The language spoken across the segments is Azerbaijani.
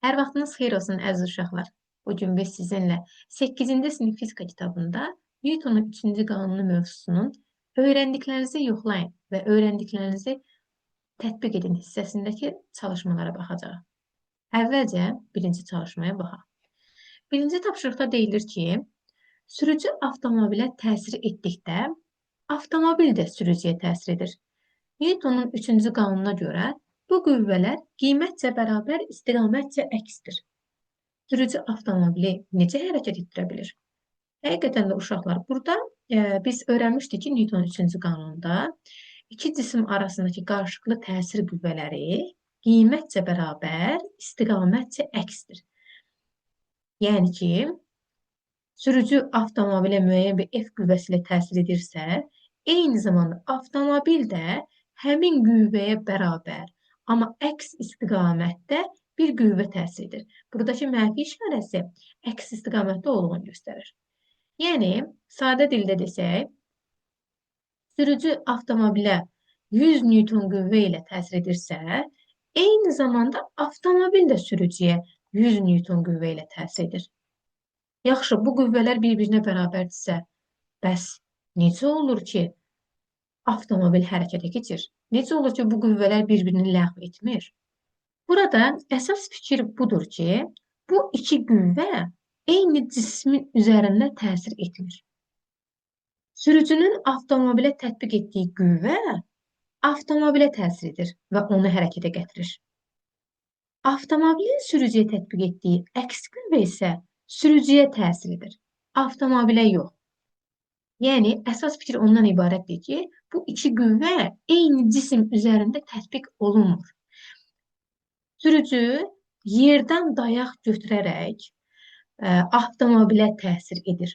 Hər vaxtınız xeyir olsun əziz uşaqlar. Bugün biz sizinlə 8-ci sinif fizika kitabında Newtonun 3-cü qanunu mövzusunun öyrəndiklərinizi yoxlayın və öyrəndiklərinizi tətbiq edin hissəsindəki çalışmalara baxacağıq. Əvvəlcə birinci çalışmaya baxaq. Birinci tapşırıqda deyilir ki, sürücü avtomobilə təsir etdikdə avtomobil də sürücüyə təsir edir. Newtonun 3-cü qanununa görə bu qüvvələr qiymətcə bərabər, istiqamətcə əksdir. Sürücü avtomobili necə hərəkət etdirə bilir? Həqiqətən də uşaqlar, burada biz öyrənmişdik ki, Newtonun 3-cü qanununda iki cisim arasındakı qarşılıqlı təsir qüvvələri qiymətcə bərabər, istiqamətcə əksdir. Yəni ki, sürücü avtomobilə müəyyən bir F qüvvəsi ilə təsir edirsə, eyni zamanda avtomobil də həmin qüvvəyə bərabər, amma əks istiqamətdə bir qüvvə təsir edir. Buradakı mənfi işarəsi əks istiqamətdə olduğunu göstərir. Yəni, sadə dildə desək, sürücü avtomobilə 100 Newton qüvvə ilə təsir edirsə, eyni zamanda avtomobil də sürücüyə 100 Newton qüvvə ilə təsir edir. Yaxşı, bu qüvvələr bir-birinə bərabərdirsə, bəs necə olur ki, avtomobil hərəkətə keçir? Necə olur ki, bu qüvvələr bir-birini ləğv etmir? Burada əsas fikir budur ki, bu iki qüvvə eyni cismin üzərində təsir etmir. Sürücünün avtomobilə tətbiq etdiyi qüvvə avtomobilə təsir edir və onu hərəkətə gətirir. Avtomobilin sürücüyə tətbiq etdiyi əks qüvvə isə sürücüyə təsir edir, avtomobilə yox. Yəni, əsas fikir ondan ibarətdir ki, bu iki qüvvə eyni cisim üzərində tətbiq olunmur. Sürücü yerdən dayaq götürərək avtomobilə təsir edir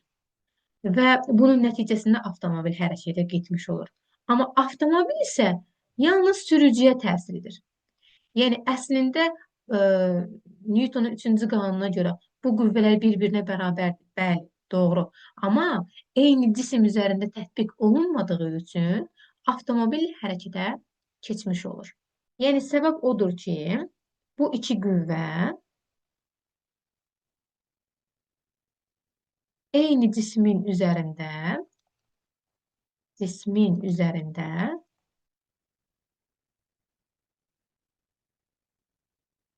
və bunun nəticəsində avtomobil hərəkətə getmiş olur. Amma avtomobil isə yalnız sürücüyə təsir edir. Yəni, əslində Newtonun 3-cü qanununa görə bu qüvvələr bir-birinə bərabərdir. Bəli, doğru. Amma eyni cisim üzərində tətbiq olunmadığı üçün avtomobil hərəkətə keçmiş olur. Yəni, səbəb odur ki, bu iki qüvvə eyni cismin üzərində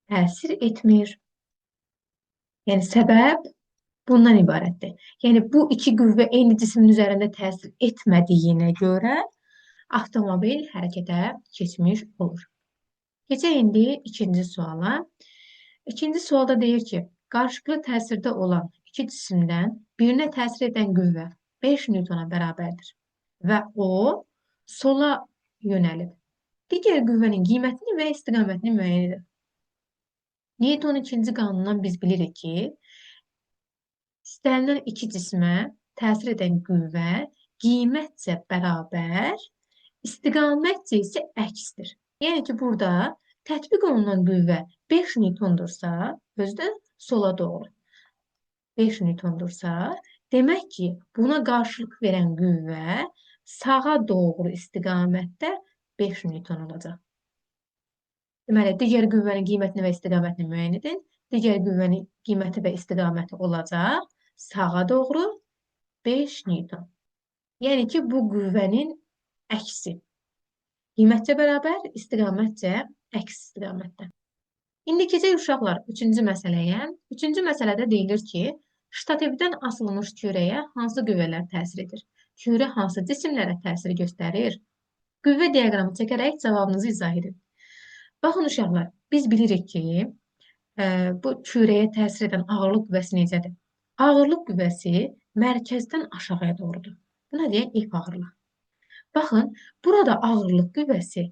təsir etmir. Yəni, səbəb bundan ibarətdir. Yəni, bu iki qüvvə eyni cismin üzərində təsir etmədiyinə görə avtomobil hərəkətə keçmiş olur. Keçək indi ikinci suala. İkinci sualda deyir ki, qarşılıqlı təsirdə olan iki cisimdən birinə təsir edən qüvvə 5 Newtona bərabərdir və o sola yönəlib. Digər qüvvənin qiymətini və istiqamətini müəyyən edir. Newtonun 2-ci qanunundan biz bilirik ki, istənilən iki cismə təsir edən qüvvə qiymətcə bərabər, istiqamətcə isə əksdir. Yəni ki, burada tətbiq olunan qüvvə 5 Newtondursa, özü də sola doğru 5 Newtondursa, demək ki, buna qarşılıq verən qüvvə sağa doğru istiqamətdə 5 Newton olacaq. Deməli, digər qüvvənin qiymətini və istiqamətini müəyyən edin. Digər qüvvənin qiyməti və istiqaməti olacaq sağa doğru 5 Newton. Yəni ki, bu qüvvənin əksi. Qiymətcə bərabər, istiqamətcə əks istiqamətdə. İndi keçək uşaqlar 3-cü məsələyə. 3-cü məsələdə deyilir ki, ştativdən asılmış kürəyə hansı qüvvələr təsir edir? Kürə hansı cisimlərə təsir göstərir? Qüvvə diaqramı çəkərək cavabınızı izah edin. Baxın uşaqlar, biz bilirik ki, bu kürəyə təsir edən ağırlıq qüvvəsi necədir? Ağırlıq qüvvəsi mərkəzdən aşağıya doğrudur. Buna deyək F ağırlıq. Baxın, burada ağırlıq qüvvəsi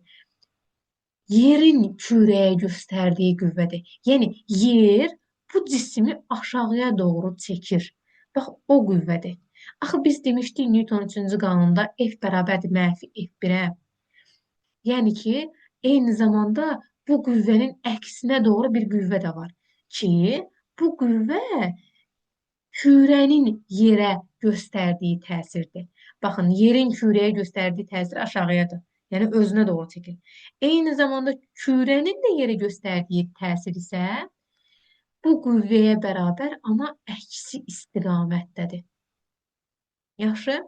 yerin kürəyə göstərdiyi qüvvədir. Yəni, yer bu cismi aşağıya doğru çəkir. Bax, o qüvvədir. Axı, biz demişdik Newtonun 3-cü qanununda F bərabərdir mənfi F1-ə. Yəni ki, eyni zamanda bu qüvvənin əksinə doğru bir qüvvə də var ki, bu qüvvə kürənin yerə göstərdiyi təsirdir. Baxın, yerin kürəyə göstərdiyi təsir aşağıyadır. Yəni, özünə doğru çəkir. Eyni zamanda kürənin də yerə göstərdiyi təsir isə bu qüvvəyə bərabər, amma əksi istiqamətdədir. Yaxşı.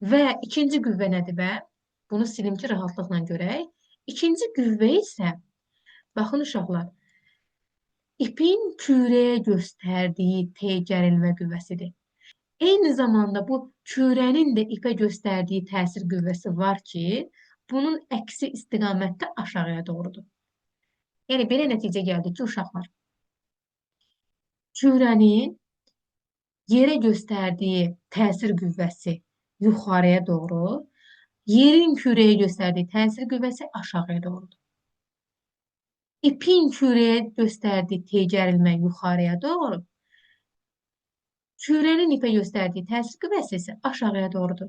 Və ikinci qüvvə nədir bə? Bunu silim ki, rahatlıqla görək. İkinci qüvvə isə, baxın uşaqlar, ipin kürəyə göstərdiyi T gərilmə qüvvəsidir. Eyni zamanda bu kürənin də ipə göstərdiyi təsir qüvvəsi var ki, bunun əksi istiqamətdə aşağıya doğrudur. Yəni, belə nəticə gəldi ki, uşaqlar, kürənin yerə göstərdiyi təsir qüvvəsi yuxarıya doğru, yerin kürəyə göstərdiyi təsir qüvvəsi aşağıya doğrudur. İpin kürəyə göstərdiyi T gərilmə yuxarıya doğru, kürənin ipə göstərdiyi təsir qüvvəsi isə aşağıya doğrudur.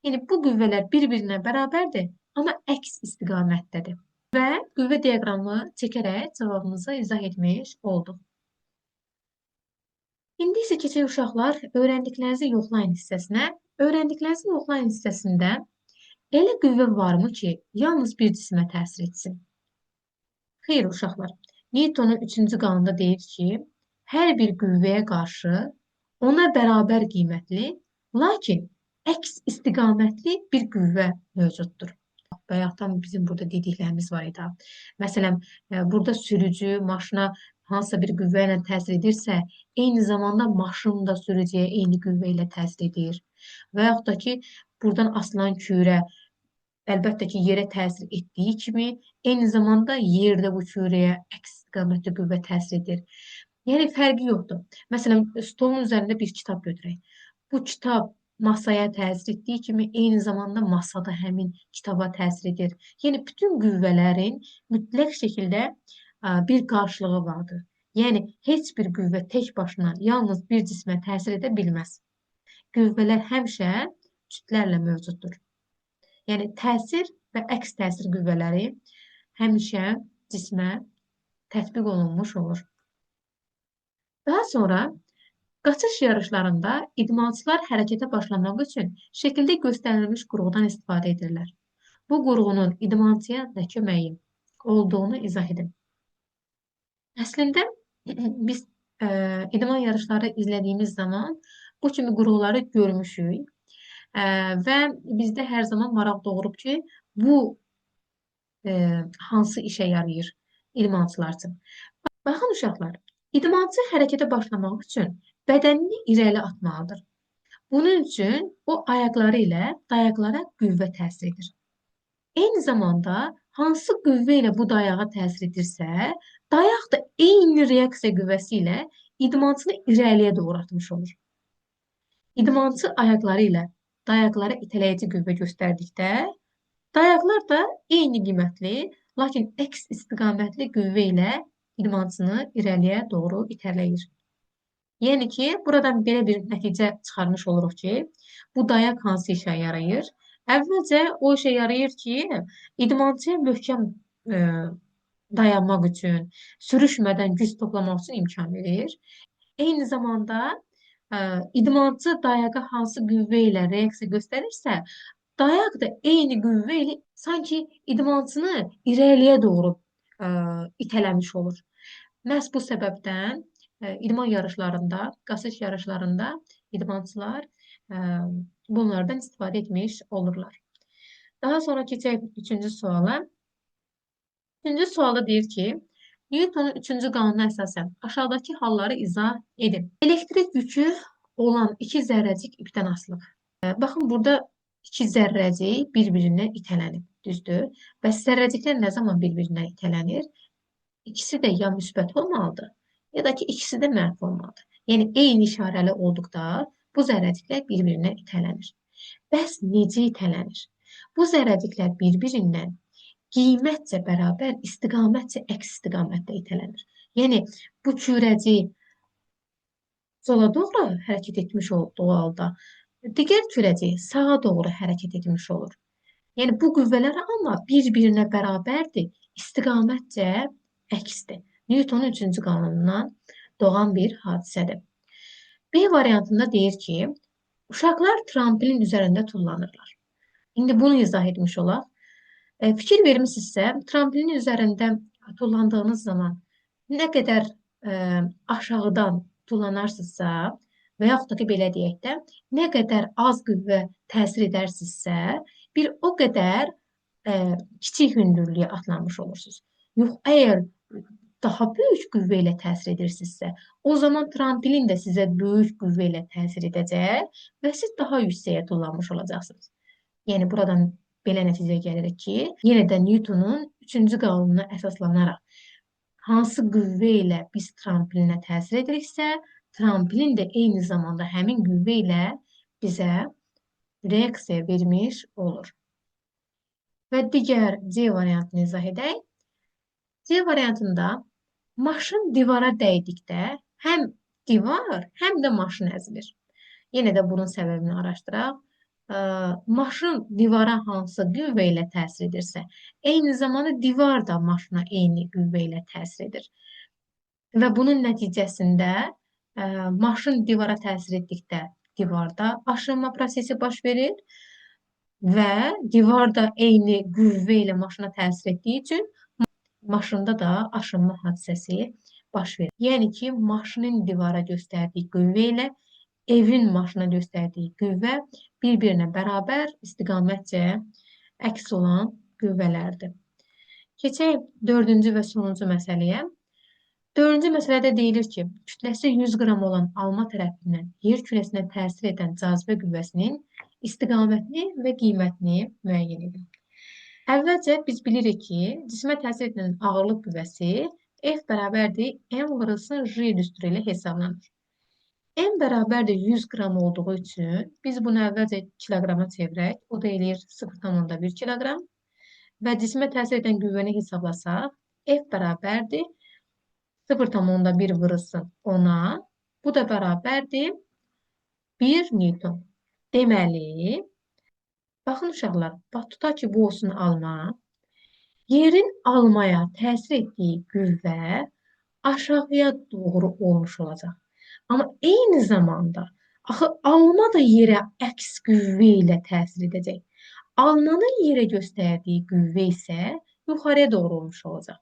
Yəni, bu qüvvələr bir-birinə bərabərdir, amma əks istiqamətdədir. Və qüvvə diaqramı çəkərək cavabımızı izah etmiş olduq. İndi isə keçək uşaqlar öyrəndiklərinizi yoxlayın hissəsinə. Öyrəndiklərinizi yoxlayın hissəsində elə qüvvə varmı ki, yalnız bir cisimə təsir etsin? Xeyr, uşaqlar. Newtonun 3-cü qanunda deyir ki, hər bir qüvvəyə qarşı ona bərabər qiymətli, lakin əks istiqamətli bir qüvvə mövcuddur. Bayaqdan bizim burada dediklərimiz var idi. Məsələn, burada sürücü maşına hansısa bir qüvvə ilə təsir edirsə, eyni zamanda maşın da sürücüyə eyni qüvvə ilə təsir edir. Və yaxud da ki, buradan asılan kürə əlbəttə ki, yerə təsir etdiyi kimi, eyni zamanda yerdə bu kürəyə əks istiqamətli qüvvə təsir edir. Yəni, fərqi yoxdur. Məsələn, stolun üzərində bir kitab götürək. Bu kitab masaya təsir etdiyi kimi, eyni zamanda masada həmin kitaba təsir edir. Yəni, bütün qüvvələrin mütləq şəkildə bir qarşılığı vardır. Yəni, heç bir qüvvə tək başına yalnız bir cismə təsir edə bilməz. Qüvvələr həmişə kütlərlə mövcuddur. Yəni, təsir və əks təsir qüvvələri həmişə cismə tətbiq olunmuş olur. Daha sonra qaçış yarışlarında idmançılar hərəkətə başlamaq üçün şəkildə göstərilmiş qurğudan istifadə edirlər. Bu qurğunun idmançıya nə köməyi olduğunu izah edin. Əslində, biz idman yarışları izlədiyimiz zaman bu kimi qurğuları görmüşük. Və bizdə hər zaman maraq doğurub ki, bu hansı işə yarayır idmançılar üçün. Baxın uşaqlar, idmançı hərəkətə başlamaq üçün bədənini irəli atmalıdır. Bunun üçün o ayaqları ilə dayaqlara qüvvə təsir edir. Eyni zamanda hansı qüvvə ilə bu dayağa təsir edirsə, dayaq da eyni reaksiya qüvvəsi ilə idmançını irəliyə doğru atmış olur. İdmançı ayaqları ilə dayaqlara itələyici qüvvə göstərdikdə, dayaqlar da eyni qiymətli, lakin əks istiqamətli qüvvə ilə idmançını irəliyə doğru itələyir. Yəni ki, buradan belə bir nəticə çıxarmış oluruq ki, bu dayaq hansı işə yarayır? Əvvəlcə o işə yarayır ki, idmançıya möhkəm dayanmaq üçün, sürüşmədən güc toplamaq üçün imkan verir. Eyni zamanda idmançı dayağa hansı qüvvə ilə reaksiya göstərirsə, dayaq da eyni qüvvə ilə sanki idmançını irəliyə doğru itələmiş olur. Məhz bu səbəbdən idman yarışlarında, qaçış yarışlarında idmançılar bunlardan istifadə etmiş olurlar. Daha sonra keçək 3-cü suala. 3-cü sualda deyir ki, Newtonun 3-cü qanuna əsasən aşağıdakı halları izah edin. Elektrik yükü olan iki zərrəcik ipdən asılıb. Baxın, burada iki zərrəcik bir-birinə itələnib, düzdür? Bəs zərrəciklər nə zaman bir-birinə itələnir? İkisi də ya müsbət olmalıdır, ya da ki, ikisi də mənfi olmalıdır. Yəni, eyni işarəli olduqda bu zərrəciklər bir-birinə itələnir. Bəs necə itələnir? Bu zərrəciklər bir-birindən qiymətcə bərabər, istiqamətcə əks istiqamətdə itələnir. Yəni, bu kürəcik sola doğru hərəkət etmiş olduğu halda, digər kürəcik sağa doğru hərəkət etmiş olur. Yəni, bu qüvvələr amma bir-birinə bərabərdir, istiqamətcə əksdir. Newtonun 3-cü qanunundan doğan bir hadisədir. B variantında deyir ki, uşaqlar trampolin üzərində tullanırlar. İndi bunu izah etmiş olaq. Fikir vermişsinizsə, trampolinin üzərində tullandığınız zaman nə qədər aşağıdan tullanarsınızsa və yaxud da ki, belə deyək də, nə qədər az qüvvə təsir edərsinizsə, bir o qədər kiçik hündürlüyə atlanmış olursunuz. Yox, əgər daha böyük qüvvə ilə təsir edirsinizsə, o zaman tramplin də sizə böyük qüvvə ilə təsir edəcək və siz daha yüksəyə tullanmış olacaqsınız. Yəni buradan belə nəticəyə gəlirik ki, yenə də Newtonun üçüncü qanununa əsaslanaraq hansı qüvvə ilə biz tramplinə təsir ediriksə, tramplin də eyni zamanda həmin qüvvə ilə bizə reaksiya vermiş olur. Və digər C variantını izah edək. C variantında maşın divara dəydikdə həm divar, həm də maşın əzilir. Yenə də bunun səbəbini araşdıraq. Maşın divara hansı qüvvə ilə təsir edirsə, eyni zamanda divar da maşına eyni qüvvə ilə təsir edir. Və bunun nəticəsində maşın divara təsir etdikdə divarda aşınma prosesi baş verir və divar da eyni qüvvə ilə maşına təsir etdiyi üçün maşında da aşınma hadisəsi baş verir. Yəni ki, maşının divara göstərdiyi qüvvə ilə evin maşına göstərdiyi qüvvə bir-birinə bərabər istiqamətcə əks olan qüvvələrdir. Keçək dördüncü və sonuncu məsələyə. Dördüncü məsələdə deyilir ki, kütləsi 100 qram olan alma tərəfindən yer kürəsinə təsir edən cazibə qüvvəsinin istiqamətini və qiymətini müəyyən edin. Əvvəlcə biz bilirik ki, cismə təsir edən ağırlıq qüvvəsi F bərabərdir M vurulsun J üstü ilə hesablanır. M bərabərdir 100 qram olduğu üçün biz bunu əvvəlcə kiloqrama çevirək. O da eləyir 0,1 kiloqram. Və cismə təsir edən qüvvəni hesablasaq, F bərabərdir 0,1 vurulsun 10-a. Bu da bərabərdir 1 Newton. Deməli, baxın uşaqlar, tutaq ki, bu olsun alma. Yerin almaya təsir etdiyi qüvvə aşağıya doğru olmuş olacaq. Amma eyni zamanda axı alma da yerə əks qüvvə ilə təsir edəcək. Almanın yerə göstərdiyi qüvvə isə yuxarıya doğru olmuş olacaq.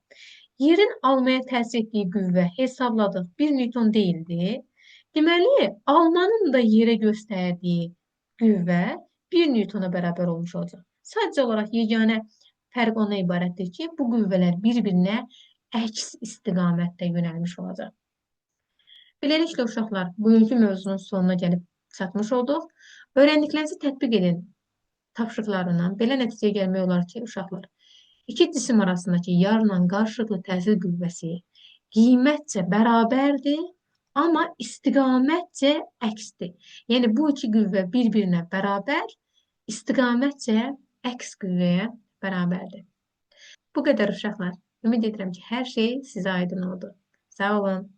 Yerin almaya təsir etdiyi qüvvə hesabladıq 1 Newton deyildi. Deməli, almanın da yerə göstərdiyi qüvvə 1 Newtona bərabər olmuş olacaq. Sadəcə olaraq yeganə fərq ona ibarətdir ki, bu qüvvələr bir-birinə əks istiqamətdə yönəlmiş olacaq. Beləliklə, uşaqlar, bugünkü mövzunun sonuna gəlib çatmış olduq. Öyrəndiklərinizi tətbiq edin tapşırıqlarından. Belə nəticəyə gəlmək olar ki, uşaqlar, iki cisim arasındakı yarla qarşılıqlı təsir qüvvəsi qiymətcə bərabərdir, amma istiqamətcə əksdir. Yəni, bu iki qüvvə bir-birinə bərabər, istiqamətcə əks qüvvəyə bərabərdir. Bu qədər uşaqlar. Ümid edirəm ki, hər şey sizə aydın oldu. Sağ olun.